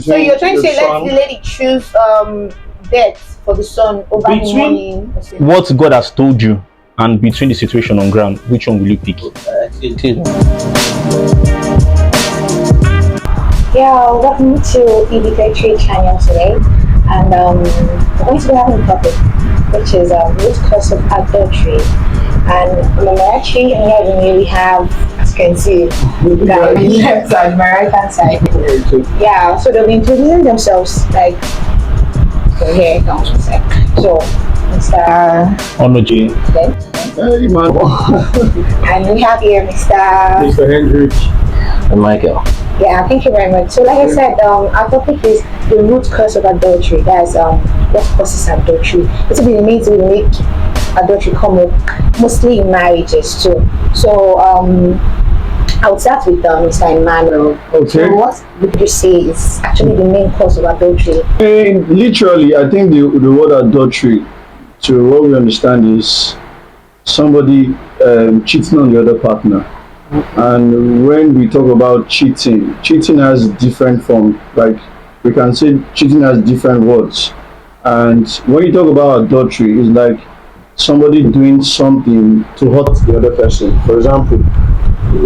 So you're trying to say let the lady choose death for the son over the money? What God has told you and between the situation on ground, which one will you pick? Yeah, welcome to Adultery channel today, and we're going to be having a topic which is root cause of adultery. And I'm Onochie, and here with me we have, as you can see, the guy on the left side, my right hand side. Yeah, so they'll be introducing themselves like here it comes. So Mr. Onochie. Emmanuel. And we have here Mr. Endrick. And Michael. Yeah, thank you very much. So like I said, our topic is the root cause of adultery. That's what causes adultery. This will be the main thing will make adultery come up, mostly in marriages too. So I would start with Mr. Emmanuel. Okay. So what would you say is actually the main cause of adultery? Literally, I think the word adultery, to what we understand, is somebody cheating on the other partner. And when we talk about cheating has different forms. Like we can say cheating has different words. And when you talk about adultery, it's like somebody doing something to hurt the other person. For example,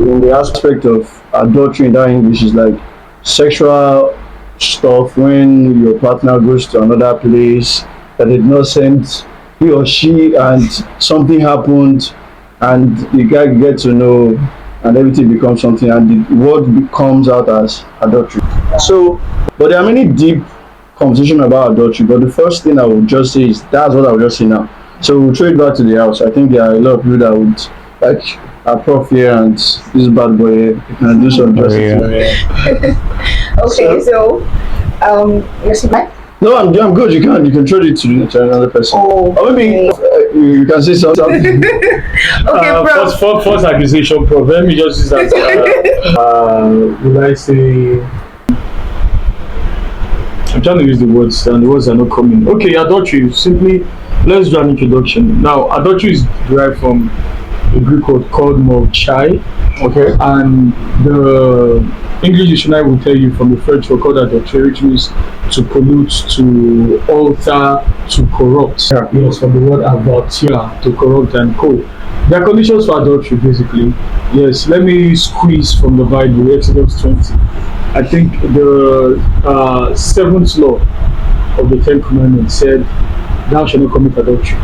in the aspect of adultery in that English is like sexual stuff when your partner goes to another place that did not send he or she, and something happened and the guy gets to know and everything becomes something, and the word comes out as adultery. So, but there are many deep conversation about adultery, but the first thing I would just say is that's what I would just say now. So we'll throw it back to the house. I think there are a lot of people that would like a prof here and this bad boy here, you can do some justice. Okay, so yes, Mike? No, I'm good. You can throw it to another person. Or maybe you can say something. Okay, bro. First accusation, bro. Let me just use that. Will I say? I'm trying to use the words, and the words are not coming. Okay, adultery. Simply, let's do an introduction. Now, adultery is derived from a Greek word called Onochie. Okay, and the English dictionary will tell you from the French word called adultery, which means to pollute, to alter, to corrupt. Yeah. Yes, from the word adulteria, to corrupt and co. There are conditions for adultery, basically. Yes, let me squeeze from the Bible, Exodus 20. I think the 7th law of the 10 Commandments said, "Thou shalt not commit adultery."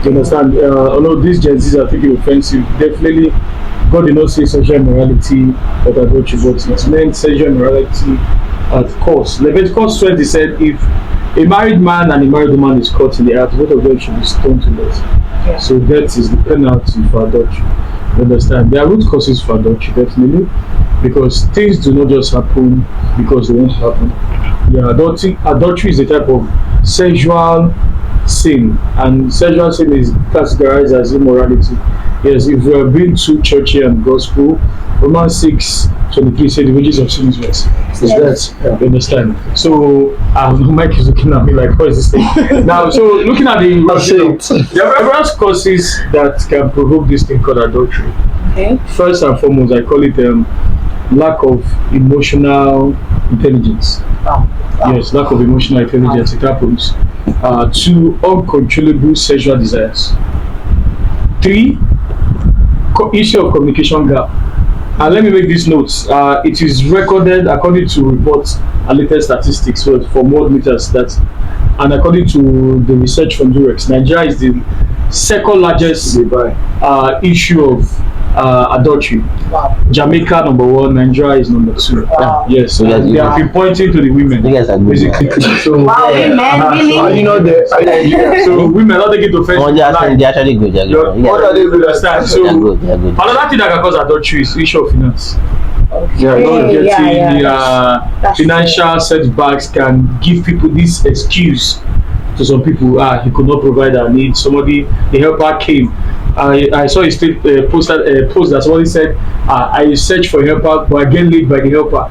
You understand? Although these Gen Zs are thinking offensive, definitely God did not say sexual immorality or adultery, but it meant sexual immorality at course. Leviticus 20 said if a married man and a married woman is caught in the act, both of them should be stoned to death. Yeah. So death is the penalty for adultery. You understand? There are root causes for adultery, definitely, because things do not just happen because they want to happen. Yeah, adultery is a type of sexual sin, and sexual sin is categorized as immorality. Yes, if we have been too churchy and gospel, Romans 6:23 said the wages of sin is what? Is that? You understand? So Mike is looking at me like, what is this thing? Now, so looking at there are various causes that can provoke this thing called adultery. Okay. First and foremost, I call it lack of emotional intelligence. Yes, lack of emotional intelligence. It happens. 2, uncontrollable sexual desires. 3, issue of communication gap. And let me make these notes. It is recorded according to reports and latest statistics from World Meters that, and according to the research from Endrick, Nigeria is the second largest issue of adultery. Wow. Jamaica number 1, Nigeria is number 2. Wow. Yes, so they have been pointing to the women. You guys are good. Basically. So, wow, women, really? You know so women are not taking offense. They're actually good. What are they good at? So they're good. Another thing that can cause adultery is issue of finance. Okay. Financial setbacks can give people this excuse. To some people, he could not provide our needs. Somebody, the helper came. I saw a post that somebody said, I searched for a helper, but I get laid by the helper.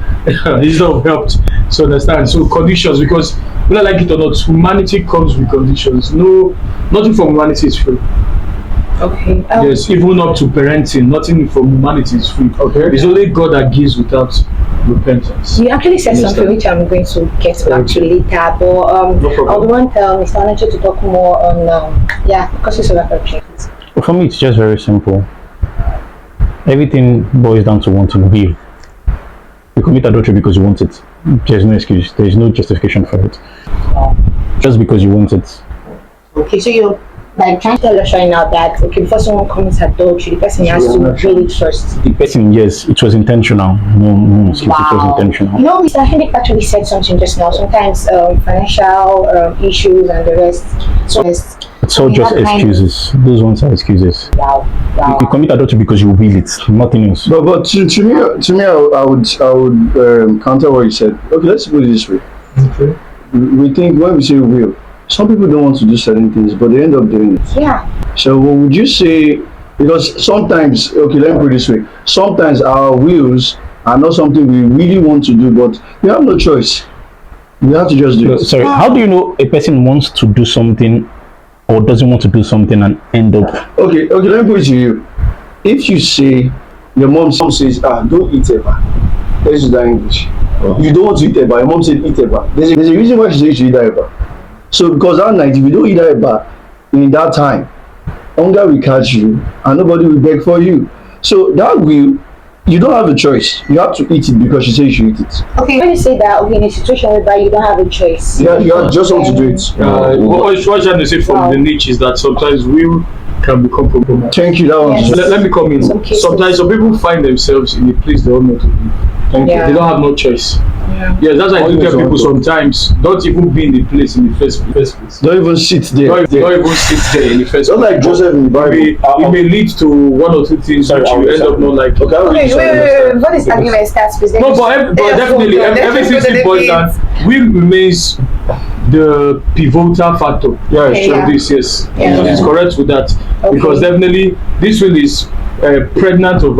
He's not helped. So understand. So conditions, because whether like it or not, humanity comes with conditions. No, nothing from humanity is free. Okay. Yes, even up to parenting, nothing from humanity is free. Okay. It's only God that gives without repentance. You actually said Understand. something which I'm going to get back to later, but No problem. I would want Mr. Onochie to talk more on causes of adultery. For me, it's just very simple. Everything boils down to wanting will. You commit adultery because you want it. There's no excuse. There's no justification for it. Just because you want it. Okay, so you're like trying to tell us right now that before someone commits adultery, the person has to really trust. The person, yes, it was intentional. No excuse. It was intentional. You know, Mr. Hendrick actually said something just now. Sometimes financial issues and the rest. So It's all just excuses. Those ones are excuses. Wow. You commit adultery because you will it, nothing else. But to me, I would counter what you said. Okay, let's put it this way. Okay. We think when we say will, some people don't want to do certain things, but they end up doing it. Yeah. So what would you say? Because sometimes, okay, let me put it this way. Sometimes our wills are not something we really want to do, but we have no choice. We have to just do it. Sorry, how do you know a person wants to do something or doesn't want to do something and end up? Okay, let me put it to you. If you say your mom says, don't eat eba. Let's use that English. You don't want to eat eba. Your mom said eat eba. There's a reason why she says you should eat that eba. So because that night, if you don't eat that eba in that time, hunger will catch you and nobody will beg for you. So that will, you don't have a choice. You have to eat it because she says you should eat it. Okay, when you say that, in a situation whereby you don't have a choice. Yeah, you just want to do it. What I'm trying to say from the niche is that sometimes will can become compromised. Thank you. That was Yes. Let me come in. Sometimes some people find themselves in a place they don't know to be. They don't have no choice. Yeah. Yes, that's why I do tell people Always sometimes don't even be in the place in the first place. Don't even sit there. Don't even sit there in the first Just place. like Joseph in the Bible. It may lead to one or two things which you end up not liking. Okay, wait. What is argument starts? No, but definitely, everything still boils down. Will remains the pivotal factor. Yeah, Okay, sure. yeah. This, yes, Yeah. it's correct with that because definitely this will is pregnant of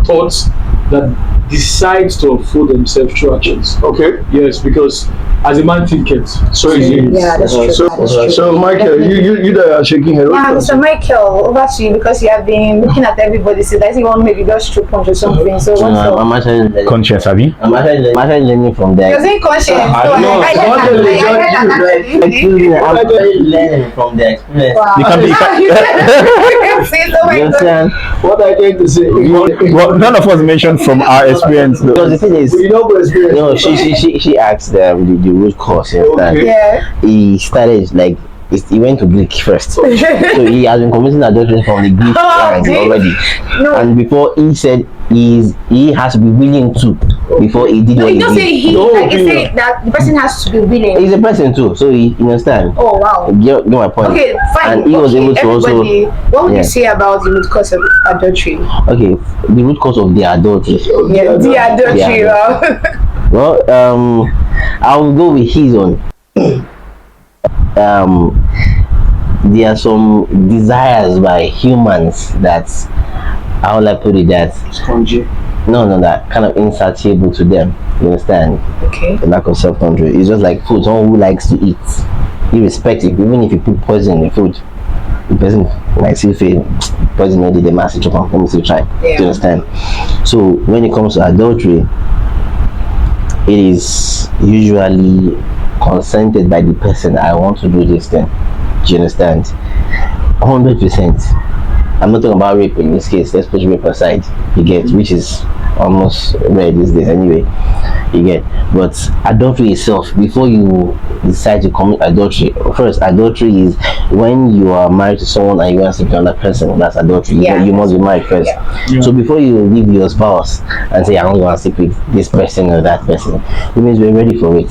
thoughts that decide to unfold themselves through actions. Okay. Yes, because as a man thinketh, so is he. Yeah, that's true. So, That is true. so Michael, you that are shaking head. Yeah, Mr. Michael, over to you because you have been looking at everybody. So that's one maybe just through punch or something. So what's up? I'm actually learning. Conscious, have you? I'm actually learning from You're that. saying conscious. So know. I Excuse me, I'm actually learning from the experience. Wow. You can be. You understand? What I came to say. Well, none of us mentioned from our experience, though. Because the thing is, You know, experience. no, she asked the root cause. You understand? Okay. Yeah. He started like he went to Greek first, so he has been committing adultery from the Greek line already. No. And before he said he has to be willing to before he did No, what you he don't did. say he. No Like you opinion. say that the person has to be willing. He's a person too, so he understand. Oh wow. Get my point. Okay, fine. And he was Okay, able to also. everybody, what would Yeah. you say about the root cause of adultery? Okay, the root cause of the adultery. Yeah, the adultery. Yeah. Well, I'll go with his own. There are some desires by humans that, how will I put it, that that kind of insatiable to them. You understand? Okay. The lack of self-control. It's just like food. Someone who likes to eat, irrespective, even if you put poison in the food, the person might still feel poison already the massive chop and come to try. Yeah. Do you understand? So when it comes to adultery, it is usually consented by the person. I want to do this thing. Do you understand? 100%. I'm not talking about rape in this case. Let's put rape aside. You get, which is almost rare these days anyway. You get, but adultery itself, before you decide to commit adultery, first, adultery is when you are married to someone and you want to sleep with another person. That's adultery. Yeah. You must be married first. Yeah. So before you leave your spouse and say I only want to sleep with this person or that person, it means we're ready for it.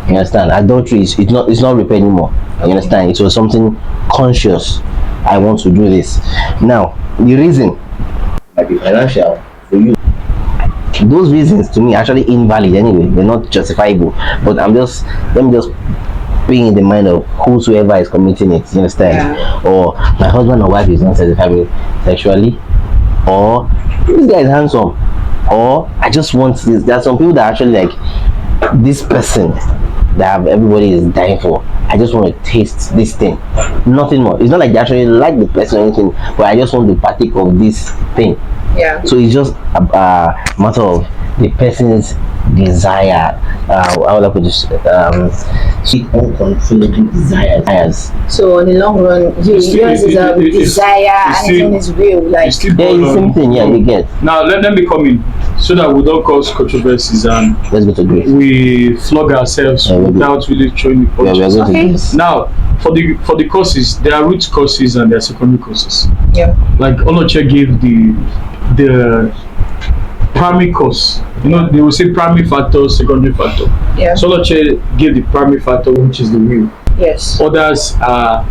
You understand? Adultery is it's not rape anymore. You understand? It was something conscious. I want to do this. Now, the reason might be financial for you. Those reasons to me are actually invalid anyway. They're not justifiable. But let me just be in the mind of whosoever is committing it. You understand? Yeah. Or my husband or wife is not satisfying me sexually, or this guy is handsome, or I just want this. There are some people that are actually like this person that everybody is dying for. I just want to taste this thing, nothing more. It's not like they actually like the person or anything, but I just want to partake of this thing. Yeah. So it's just a matter of the person's desire. How would I put this? Uncontrollable desires. So in the long run, yours is a desire and his own is real. Like It's still Yeah, going it's the on. same thing. Yeah, you get. Now let me come in so that we don't cause controversies and Let's go to Greece. we flog ourselves Yeah, without really showing the Yeah, we are punches. going to Okay. Greece. Now, for the courses, there are root courses and there are secondary courses. yeah. Like Onochie gave the primary course. You know, they will say primary factor, secondary factor. Yeah. So Onochie gave the primary factor, which is the will. Yes. Others are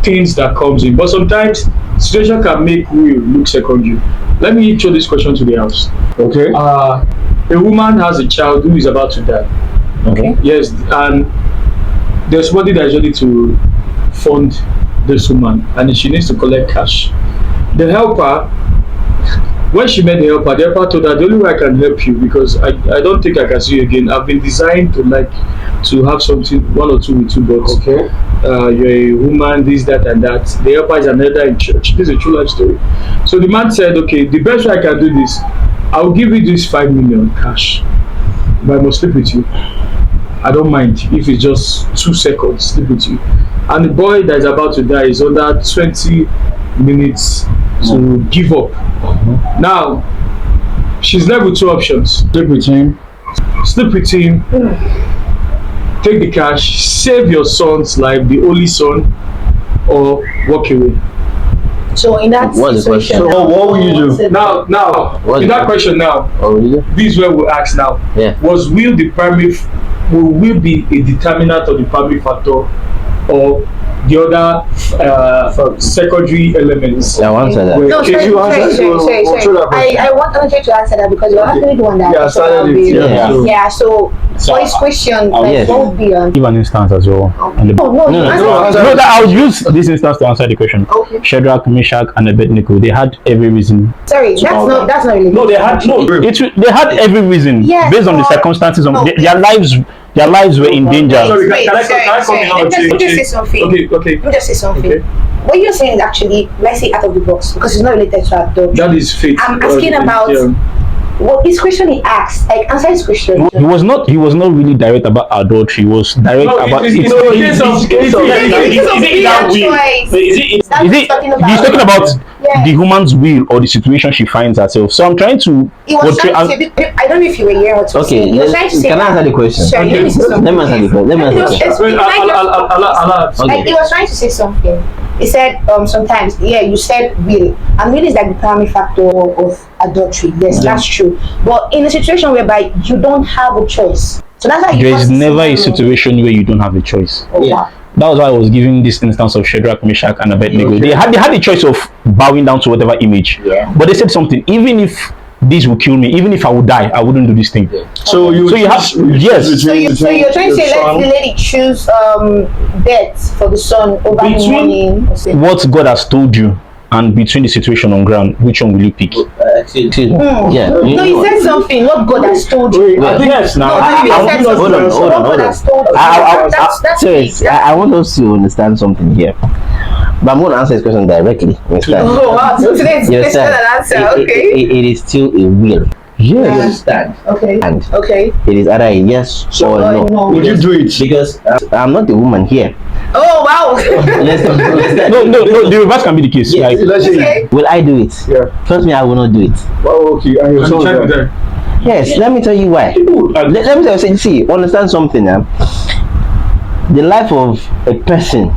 things that comes in, but sometimes situation can make will look secondary. Let me throw this question to the house. Okay. A woman has a child who is about to die. Okay. Yes, and there's somebody that is ready to fund this woman, and she needs to collect cash. The helper, when she met the helper told her, the only way I can help you, because I don't think I can see you again. I've been designed to have something, one or two with you, but Okay. you're a woman, this, that, and that. The helper is an elder in church. This is a true life story. So the man said, okay, the best way I can do this, I will give you this 5 million cash, but I must sleep with you. I don't mind if it's just 2 seconds, sleep with you. And the boy that is about to die is under 20 minutes to give up. Now, she's left with 2 options. Sleep with him. Sleep with him, take the cash, save your son's life, the only son, or walk away. So in that What's the situation, question? So what will you do? Now, What's in the that question now, Oh, really? this is where we ask now. Yeah. Was will the primary, will will be a determinant of the primary factor, or the other secondary elements? Yeah, I answer that. Where- No, Can you answer? sorry. That question? I want Onochie to answer that because you're actually the one that Yeah, started it, yeah. Yeah. So for his question, like yes. what would be Give an instance as well. And the- No, No, you no, answer no, it. answer- No, that I'll use this instance to answer the question. Okay. Shadrach, Meshach, and Abednego, they had every reason. Sorry, that's not really. No, they had no. They had every reason Yes, based on the but- circumstances of no. their lives were in danger. Sorry, Wait, can I sorry, come in sorry. now? Let me just say something. Okay. Let me just say something. Okay. What you're saying is actually, let's say, out of the box because it's not related to adultery. That is faith. I'm asking about what his question he asked. Like answer his question. He was not really direct about adultery. He was direct No, about it's it. a case of- It's a that choice. will? That's Is what it? he's talking about. He's talking about Yeah. the woman's will or the situation she finds herself. So I'm trying to. He was portray- trying to say, I don't know if you were here what to Okay, say. He was trying to say can I that- answer the question? Sorry, let me say something. Let me answer the question. Let me answer the question. Wait, Allah. Okay. Like he was trying to say something. He said sometimes, you said will, and will is like the primary factor of adultery. Yes, that's true. But in a situation whereby you don't have a choice, so that's why you There have is to never say a no. situation where you don't have a choice. Oh, Yeah. wow. That was why I was giving this instance of Shadrach, Meshach, and Abednego. They had the choice of bowing down to whatever image. Yeah. But they said something. Even if this will kill me, even if I would die, I wouldn't do this thing. So you have yes. So you're trying to say let the lady choose death for the son over the Between- money. or say- What God has told you and between the situation on ground, which one will you pick? Excuse me. Yeah. No, you said something. What God has told you. Wait. Yes, now. No, you said something. hold on. What God has told you. That's Serious, it. I want us to understand something here. But I'm going to answer this question directly. Understand? Oh wow! So today's You question and understand? answer. Okay. It is still a will. You understand? Okay. And Okay. it is either a yes or no. no. Would you do it? Because I'm not the woman here. Oh wow! Understand? No, the reverse can be the case. Yes. Like, Let's say, Okay. Will I do it? Yeah. Trust me, I will not do it. Oh, okay. And your son Check with was them. Yes, let me tell you why. Let me tell you, see, understand something. The life of a person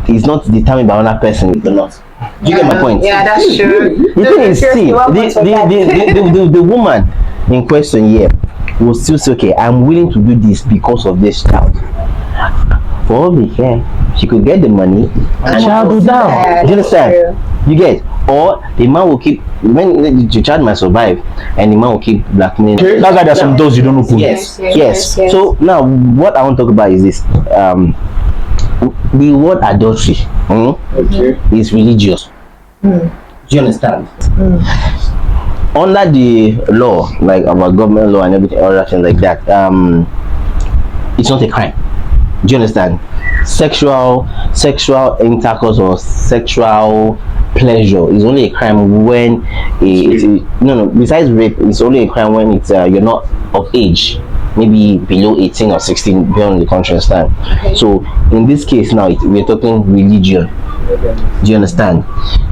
is not determined by another person. Or not. Do you get my point? Yeah, that's true. The thing is, see, the woman in question here will still say, okay, I'm willing to do this because of this child. For all we care, she could get the money and child will down. Yeah, Do you that's understand? You get? Or the man will keep, when the child might survive, and the man will keep blackmailing. Okay. that's why there's some doors you don't open. Yes. Yes. So now, what I want to talk about is this: the word adultery okay. is religious. Do you understand? Under the law, like our government law and everything, other things like that, it's not a crime. Do you understand? Sexual intercourse or sexual pleasure is only a crime when besides rape, it's only a crime when it's you're not of age, maybe below 18 or 16, beyond the country, understand? Okay. So in this case now, we're talking religion. Do you understand?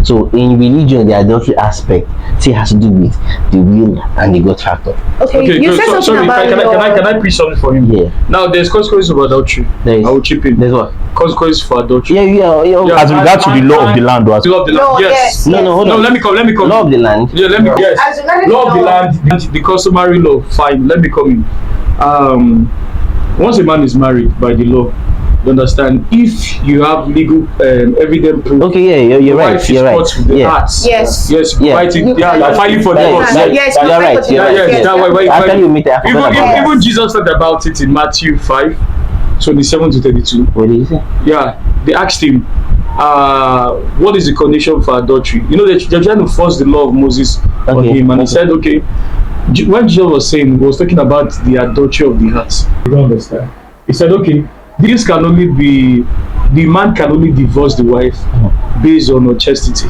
So in religion, the adultery aspect still has to do with the will and the God factor. Okay, you good. said something Sorry, about can I preach something for him? Yeah. Now there's consequences of adultery. I will chip in. There's what? Consequences for adultery. Yeah. As regards to the law of the land, or as Law of the land. No, Yes. yes. No, hold on. Let me come. Law of the land. Yeah, let me guess. As regards Law of the law. land, the customary law. Fine. Let me come in. Once a man is married by the law, you understand? If you have legal evidence proof. Okay, yeah, you're right. wife is You're right. caught with the Yeah. acts. Yes. Yes. Yeah. Writing. Yeah, you're filing for Yeah, divorce. yeah, Yes, you're right. yes, You're right. Yes. That way. After you meet, I forgot about that. Even Jesus talked about it in Matthew 5:27 to 32. What did you say? Yeah, they asked him, what is the condition for adultery? You know, they're trying to force the law of Moses on Okay. him, and he said, okay. When Jesus was saying, he was talking about the adultery of the heart. You don't understand? He said, okay, this can only be, the man can only divorce the wife based on her chastity.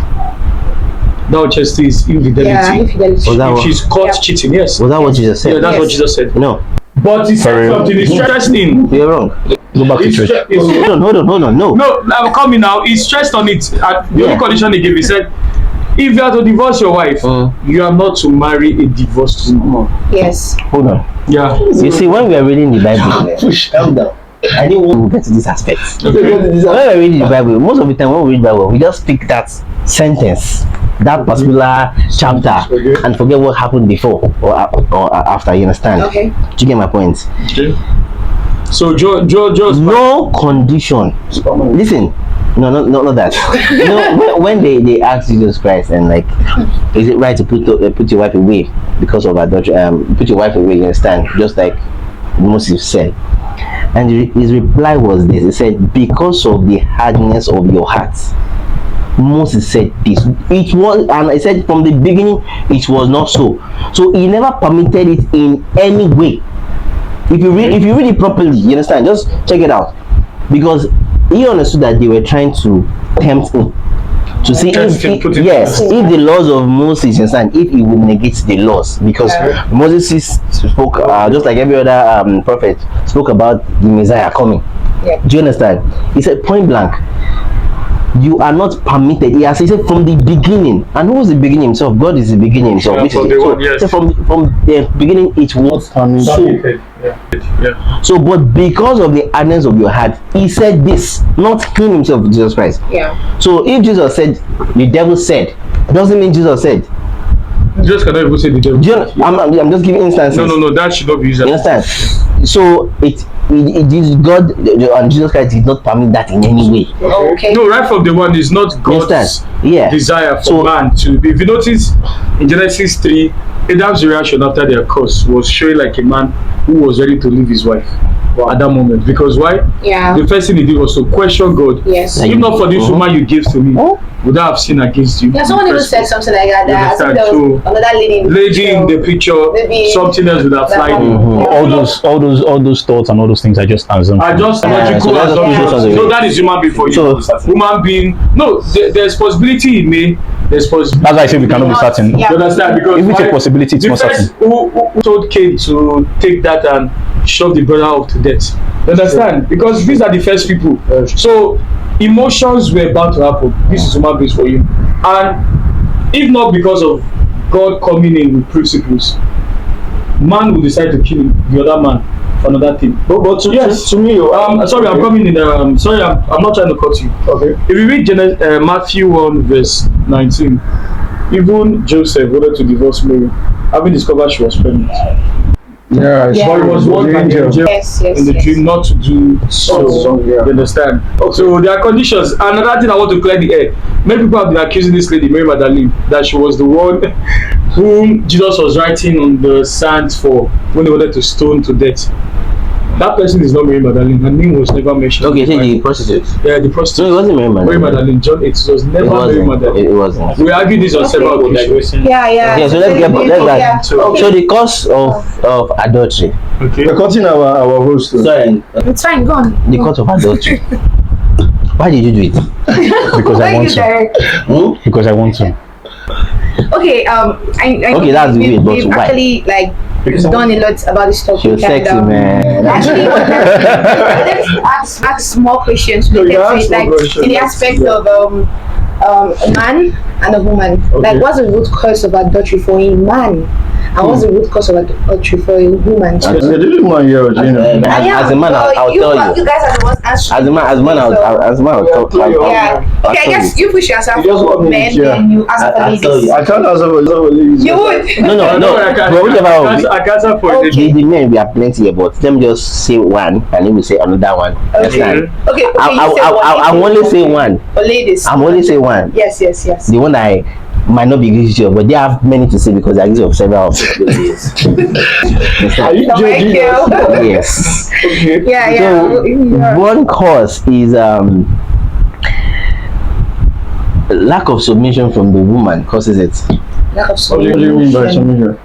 That chastity is infidelity. Yeah, infidelity. Was that If what- she's caught cheating, yes. Was that what Jesus said? Yeah, that's what Yes. Jesus said. No, But he said Sorry. something interesting. you're wrong. go back to It's church. Hold on. No. No, I'm coming now. He stressed on it. The Yeah. only condition he gave, he said, if you are to divorce your wife, you are not to marry a divorced woman. Yes. Hold on. Yeah. You see, when we are reading the Bible, calm down. I didn't want to get to this aspect. When we are reading the Bible, most of the time when we read the Bible, we just pick that sentence, that particular chapter, and forget what happened before or after. You understand? Okay. Do you get my point? Okay. So Joe's No condition. Listen, not that. You know, when they ask Jesus Christ and like, is it right to put your wife away because of adultery? Put your wife away. You understand? Just like Moses said. And his reply was this. He said, because of the hardness of your heart. Moses said this. It was, and I said from the beginning, it was not so. So he never permitted it in any way. If you read it properly, you understand? Just check it out. Because he understood that they were trying to tempt him. To see if the laws of Moses, you understand, if he would negate the laws, because Moses spoke just like every other prophet spoke about the Messiah coming. Yeah. Do you understand? He said point blank, you are not permitted. He said from the beginning. And who was the beginning himself? God is the beginning himself. Yeah, from the one, yes. So from the beginning it was so. Yeah. So, but because of the hardness of your heart, he said this, not him himself, Jesus Christ. Yeah. So if Jesus said, the devil said, doesn't mean Jesus said. Just cannot even say the devil. Do you know, I'm just giving instances. No, that should not be used. You understand? So it is God and Jesus Christ did not permit that in any way. Okay. No, right from the one is not God's desire for man to be. If you notice in Genesis 3, Adam's reaction after their curse was showing like a man who was ready to leave his wife at that moment. Because why? Yeah. The first thing he did was to question God. Yes. If not for this woman you gave to me, would I have sinned against you? Yeah, someone even said something like that. I think there was another lady in the picture. Maybe something else would have flied. All those thoughts and all those things I just assumed. I just logical so that's assumptions. So that is human being for you. So, human being. No, there's possibility in me. There's possibility. That's why I say we cannot be certain. Yeah. You understand? Because If it's a possibility, it's the not certain. first who told Cain to take that and shove the brother off to death. You understand? Because these are the first people. So emotions were about to happen. This is human beings for you. And if not because of God coming in with principles, man will decide to kill the other man for another thing. But to me, sorry, I'm coming in. Sorry, I'm not trying to cut you. Okay. If you read Matthew 1 verse 19, even Joseph wanted to divorce Mary, having discovered she was pregnant. Yeah, Yeah. But it was warned by the angel Yes. in the dream not to do so. You understand? So there are conditions. Another thing I want to clear the air. Many people have been accusing this lady, Mary Magdalene, that she was the one whom Jesus was writing on the sand for when they wanted to stone to death. That person is not Mary Magdalene. Her name was never mentioned. Okay, say the prostitute. Yeah, the prostitute. No, it wasn't Mary Mary Magdalene. Magdalene, John 8. It was never Mary Magdalene. It wasn't. We argued this on several occasions. Yeah, so let's get that. Yeah. So the cause of adultery. Okay. We're cutting our host. Sorry, It's fine, go on. the cause of adultery. Why did you do it? Because I Why want you to. direct? Because I want to. Okay, I Okay, that's we've, weird, but we've why? actually like done a lot about this topic. She was sexy, man. Actually, let's ask more questions No, related you to ask it, more like questions. in the aspect of a man and a woman. Like, what's the root cause of adultery for a man, and what's the root cause of adultery for a woman? I didn't want to hear what you know. As a man, I'll tell you. You guys are the ones answering. As a man, I'll tell you. Yeah. Okay, I guess you push yourself You just for want me, men, yeah. then you ask for I'll tell ladies. you. I can't answer for ladies. You would. No. But whichever one. I can't answer for it. The men, we are plenty here, but let me just say one, and then we say another one. Understand? Okay. I only say one. For ladies. I'm only say one. Yes. The one I might not be guilty of, but they have many to say because I guilty of several of them. Are you Thank judging you. us? Yes. Okay. Yeah. So one cause is lack of submission from the woman causes it. Lack of What do you mean by submission?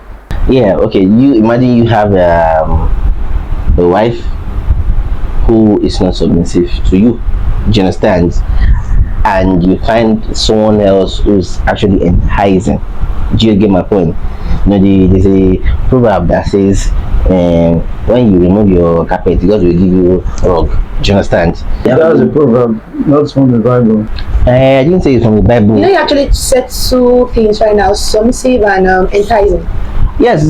Yeah, okay. You imagine you have a wife who is not submissive to you. Do you understand? And you find someone else who's actually enticing. Do you get my point? You know, there's a proverb that says, when you remove your carpet, God will give you a rug. Do you understand? That's a proverb, not from the Bible. I didn't say it's from the Bible. You know, you actually said two things right now: submissive and enticing. Yes.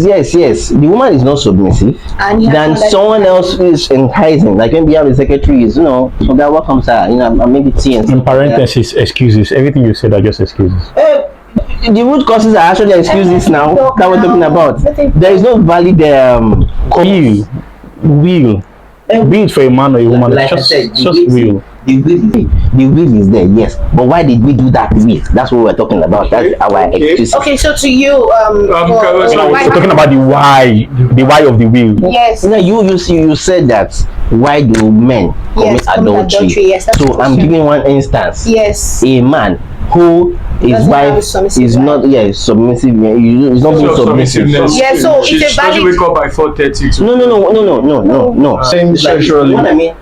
The woman is not submissive. And you have Then that someone else is enticing. Like when we have a secretary, is so that what comes out, maybe tea and In stuff like that. parentheses, excuses. Everything you said are just excuses. The root causes are actually excuses now that we're talking about. There is no valid Will. Be it for a man or a woman, Like I just said, will. The will is there, yes. But why did we do that will? That's what we're talking about. That's our excuse. Okay, so to you, We're talking about the why of the will. yes. No, you said that why do men commit adultery? Yes, that's the So I'm question. giving one instance. Yes. A man who his Doesn't have a wife submissive is wife. not submissive. He's not being submissive. Yeah, so she it's a valid. wake up by 4:30. No. Same sexually. What I mean.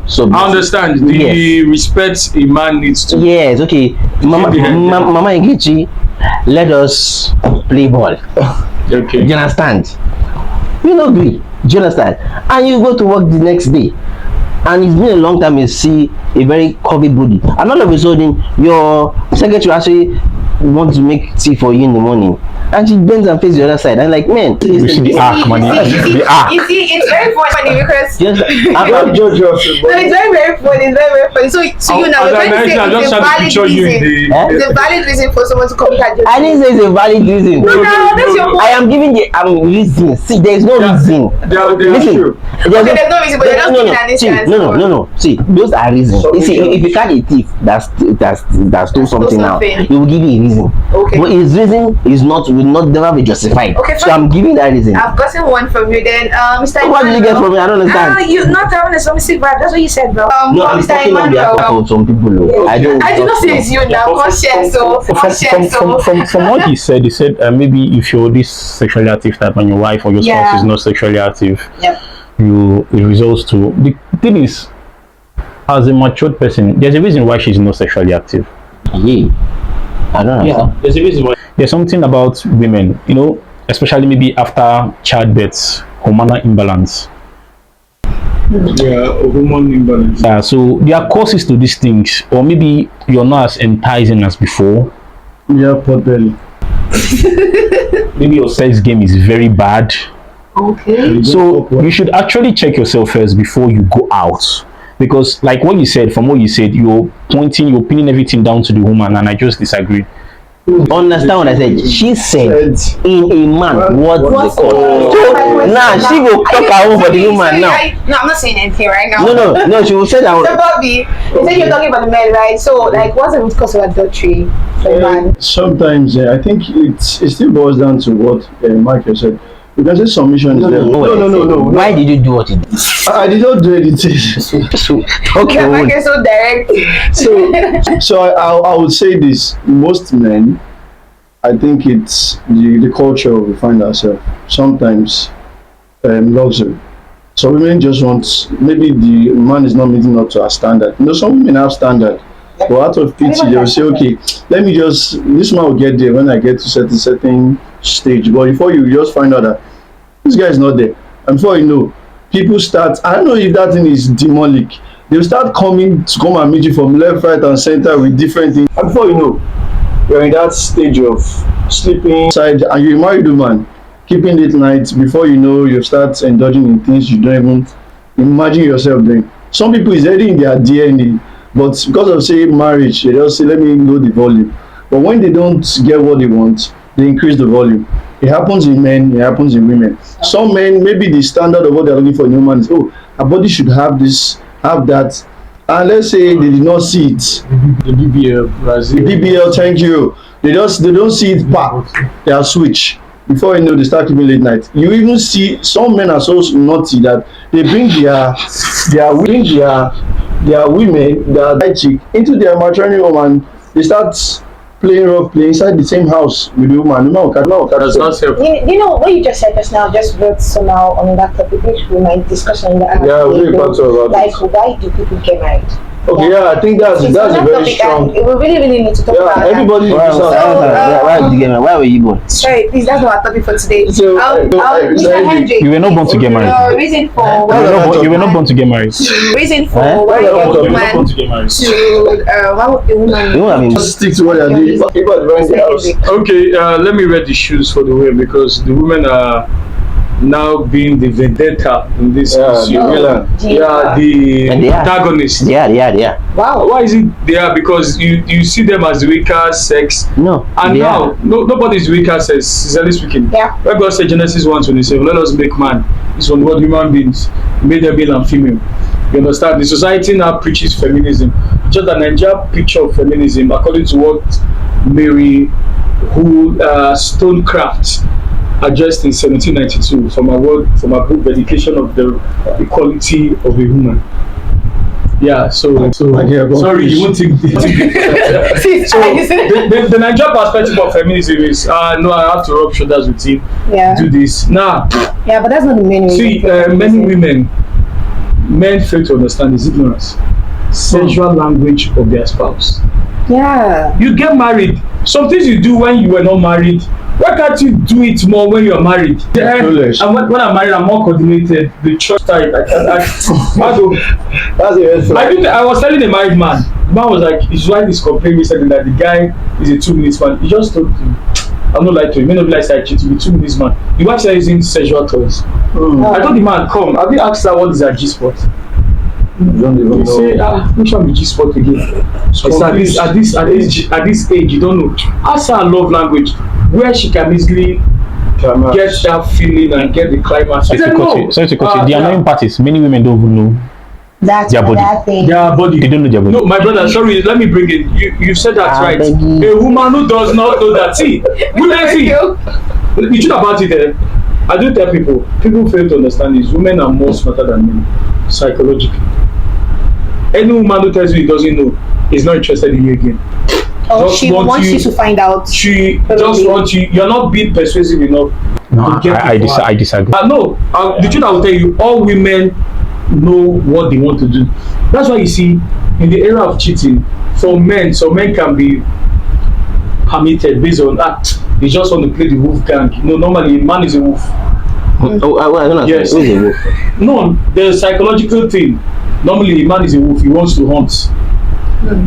So I understand the Yes. respect a man needs to. Yes, okay. Mama Nkechi, let us play ball. Okay. Do you understand? You don't agree. Do you understand? And you go to work the next day, and it's been a long time you see a very curvy body, and all of a sudden your secretary actually wants to make tea for you in the morning, and she bends and faces the other side. I'm like, man, You see the arc, man. The arc. You see, it's very funny because Don't judge us. no, it's very funny. It's very funny. So you now, you're trying to say I it's just a trying to valid picture you in reason. the. It's a valid reason for someone to commit adultery. I didn't say it's a valid reason. No, that's your point. I am giving reason. See, there is no reason. Listen, true. Okay, there's no reason, but you're just giving an instance. No. See, those are reasons. You see, if you catch a thief that stole something now, something. he will give you a reason. Okay. But his reason will not never be justified. Okay, so fine. I'm giving that reason. I've gotten one from you then, Mr. What did you get from me? I don't understand. You not having a submissive vibe. That's what you said, bro. No, I'm Mr. talking on behalf Emmanuel. of some people. Though. I don't not say it's you now. Conscious, so From what he said maybe if you're this sexually active type and your wife or your spouse is not sexually active, Yep. it results to the thing is, as a matured person, there's a reason why she's not sexually active. Yeah. I don't understand. There's a reason why. There's something about women, especially maybe after childbirth, hormonal imbalance. Yeah, hormone imbalance. So there are causes to these things, or maybe you're not as enticing as before. Yeah, pot belly. Maybe your sex game is very bad. Okay. So you should actually check yourself first before you go out, because like what you said, you're pinning everything down to the woman, and I just disagree. Understand what I said? She said in a man what the cause. So now she will talk her own for the woman now. No, I'm not saying anything right now. No, she will say that. So Bobby, you said you're talking about the men, right? So like, what's the root cause of adultery for a man? Sometimes I think it still boils down to what Michael said. You can say submission is there. No. Why did you do what you did? I did not do anything. Okay, Why get so direct? So I would say this: most men, I think it's the culture we find ourselves. Sometimes luxury. So women just want, maybe the man is not meeting up to our standard. You know, some women have standard. But out of pity, they will say, okay, let me just, this man will get there when I get to certain stage. But before you just find out that this guy is not there. And before you know, people start, I don't know if that thing is demonic. They'll start coming to come and meet you from left, right, and center with different things. And before you know, you're in that stage of sleeping inside, and you're a married woman, keeping late nights. Before you know, you start indulging in things you don't even imagine yourself doing. Some people is already in their DNA. But because of say marriage, they just say let me lower the volume. But when they don't get what they want, they increase the volume. It happens in men, it happens in women. Some men, maybe the standard of what they're looking for in a woman is, oh, her body should have this, have that. And let's say they did not see it. The BBL, Brazil. The BBL, thank you. They don't see it back. They are switch. Before you know, they start keeping late night. You even see some men are so naughty that they bring their women, their side chick, into their matrimony home, and they start playing rough play inside the same house with the woman. That's not help. You know what you just said just now just brought somehow on that topic which we might discuss on the really about like why do people get married? Okay, yeah, I think that's a very strong. We really need to talk about everybody. Why were you born? Sorry, please, that's not our topic for today. So, Mr. Hendrick, You were not born to get married. Reason for You were not born to get married. reason for why a You were not woman born to get married. why would a woman You know what I mean? Just stick to what you're doing. People are very house. Okay, let me read the shoes for the women because the women are now being the vendetta in this issue. They are the antagonists. Yeah. wow. Why is it they are? Because you see them as weaker sex. No. And now nobody is weaker sex, sincerely speaking. Yeah. When God said Genesis 1:27, let us make man. It's on what human beings made them male and female. You understand? The society now preaches feminism. Just the Nigerian picture of feminism, according to what Mary Stonecraft addressed in 1792 from a book dedication of the equality of a woman. Yeah, so sorry, you won't think so the Nigerian perspective of feminism is no, I have to rub shoulders with him. Do this. Now Yeah, but that's not the main reason. see many men fail to understand is ignorance. Sensual language of their spouse. Yeah. You get married. Some things you do when you were not married. Why can't you do it more when you're married? And when I'm married, I'm more coordinated. The church type. I was telling a married man. The man was like, his wife is complaining recently that the guy is a 2 minutes man. He just told him, I'm not like to him. May not be like side cheat to be 2 minutes man. The wife started using sexual toys. I told the man, come. Have you asked her what is her G spot? Don't even know. Say, which one be G spot again? At this age, you don't know. Ask her love language, where she can easily get that feeling and get the climax. Sorry to cut you. The annoying part is many women don't even know That's their body. that thing. Their body. They don't know their body. No, my brother, sorry, let me bring it. You said that right. A woman who does not know that. See, women see. The truth about it, I do tell people fail to understand this. Women are more smarter than men, psychologically. Any woman who tells you he doesn't know is not interested in you again. Oh, she wants you to find out. She just wants you. You're not being persuasive enough. No, I disagree. No, the truth I will tell you, all women know what they want to do. That's why you see, in the era of cheating, for men, some men can be permitted based on that. They just want to play the wolf gang. Normally a man is a wolf. I don't know. Yes. Who's a wolf? No, the psychological thing. Normally a man is a wolf. He wants to hunt.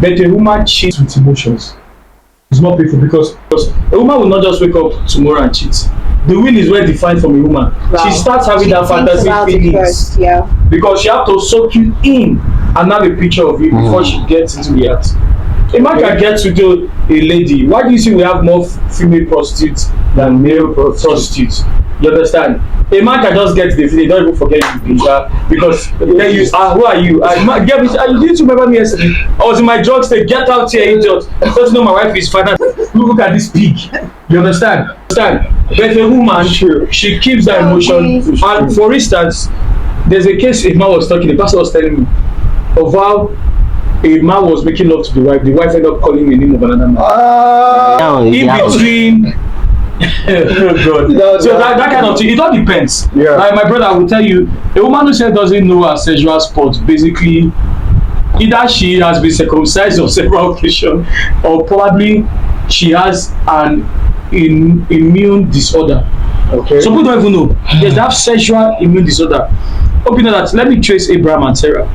But a woman cheats with emotions. It's more painful because a woman will not just wake up tomorrow and cheat. The will is well defined from a woman. Wow. She starts having that fantasy feelings. Because she have to soak you in and have a picture of you before she gets into the act. A man can get to a lady. Why do you see we have more female prostitutes than male prostitutes? You understand? A man can just get to the feeling, don't even forget you because then you who are you? You didn't remember me yesterday. I was in my drug state. Get out here, idiot. Don't you know my wife is fine. look at this pig. You understand? But a woman, she keeps that emotion. And for instance, there's a case a man was talking, the pastor was telling me of how a man was making love to the wife ended up calling the name of another man. In between. Oh God. So that kind of thing, it all depends. Like my brother, I will tell you, a woman who said doesn't know her sexual spots, basically, either she has been circumcised on several occasions, or probably she has an immune disorder. Okay. Some people don't even know. They have sexual immune disorder. Hope you know that. Let me trace Abraham and Sarah.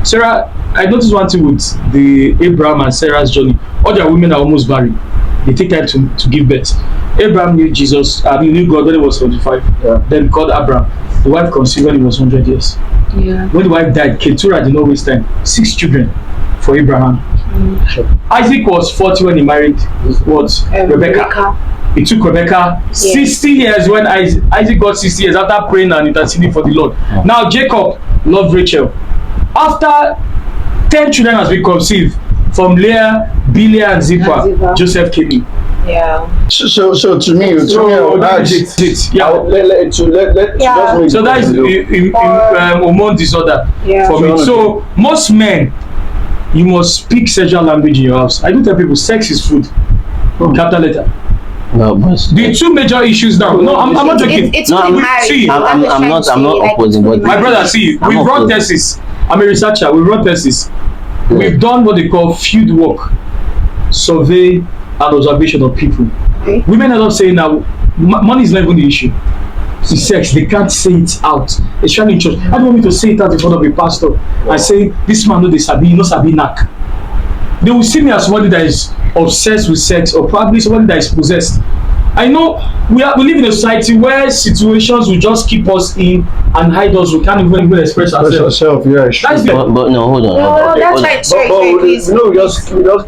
Sarah, I noticed one thing with the Abraham and Sarah's journey. All their women are almost barren. They take time to give birth. Abraham knew Jesus, knew God when he was 75. Then called Abraham. The wife conceived when he was 100 years. When the wife died, Keturah did not waste time. 6 children for Abraham. Isaac was 40 when he married Rebecca. It took Rebecca 60 years when Isaac got 60 years after praying and interceding for the Lord. Now Jacob loved Rachel. After 10 children has been conceived from Leah, Bilhah, and Zilpah, Joseph came in. So to me, so that is hormone disorder for me. So most men, you must speak sexual language in your house. I do tell people, sex is food. Capital letter. No, but the two major issues now. No, I'm not joking. It's I'm not opposing. But my brother, see, we've run tests. I'm a researcher. We've run tests. We've done what they call field work, survey, and observation of people. Women are not saying now, money is not even the issue. It's sex. They can't say it out. It's trying to church. I don't want me to say it out in front of a pastor and say, this man, no, they sabi, you know, sabi knack. They will see me as somebody that is obsessed with sex, or probably somebody that is possessed. I know we live in a society where situations will just keep us in and hide us. We can't even express ourselves. But no, hold on. No, that's right. Sorry, please. No, we just no,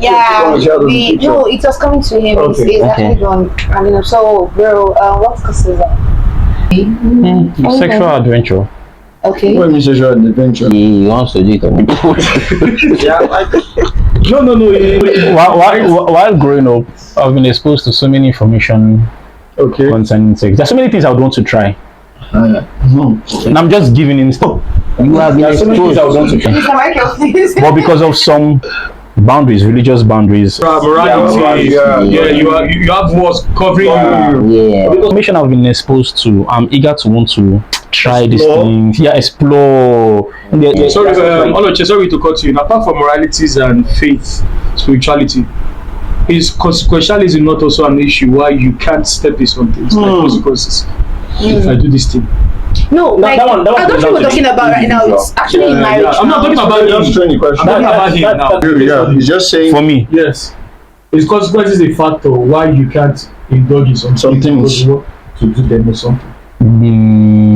it was coming to him. It's actually gone. I mean, so, bro, what causes that? Sexual adventure. Okay. What means sexual adventure? He wants to do it on No. While growing up, I've been exposed to so many information concerning sex. There's so many things I would want to try. And I'm just giving in stuff. You have been exposed. But because of some boundaries, religious boundaries, morality, you have what's covering you. The information I've been exposed to, I'm eager to want to try these things. Explore. Sorry to cut you. Apart from moralities and faith, spirituality, is consequentialism not also an issue why you can't step in some things like consequences? If I do this thing. No, like I don't know what we're talking about right now. It's actually in marriage. I'm not talking about him. I'm talking about him now. He's just saying. For me, yes, his consequences is a factor why you can't indulge in some things to do them or something.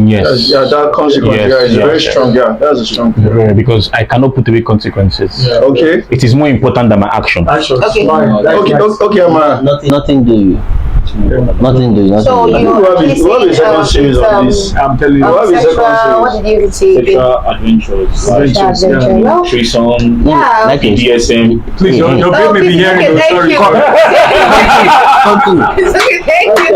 Yes. That consequence is very strong. That's a strong point. Because I cannot put away consequences. Okay. It is more important than my action. Okay, Amara. Nothing do you. Nothing do you. So you have a second series of this. I'm telling you. What did you say? Sexual adventures. Threesome. Like BDSM. Please, your baby may be hearing you. Sorry. It's okay, thank you.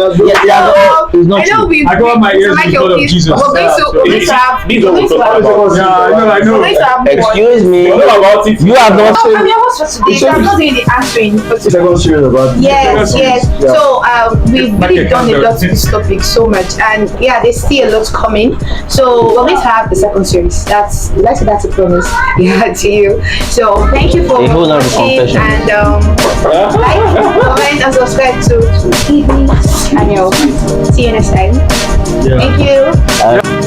It's not I know I got my ears in the blood of Jesus. We're going to have. I know. Excuse me. What about it? You have not I'm not doing the answering. Second series about Yes. So we've really done a lot to this topic so much, and there's still a lot coming. So we're going to have the second series. That's a promise. To you. So thank you for watching, and like, comment, and subscribe to TV. And see you next time. Thank you.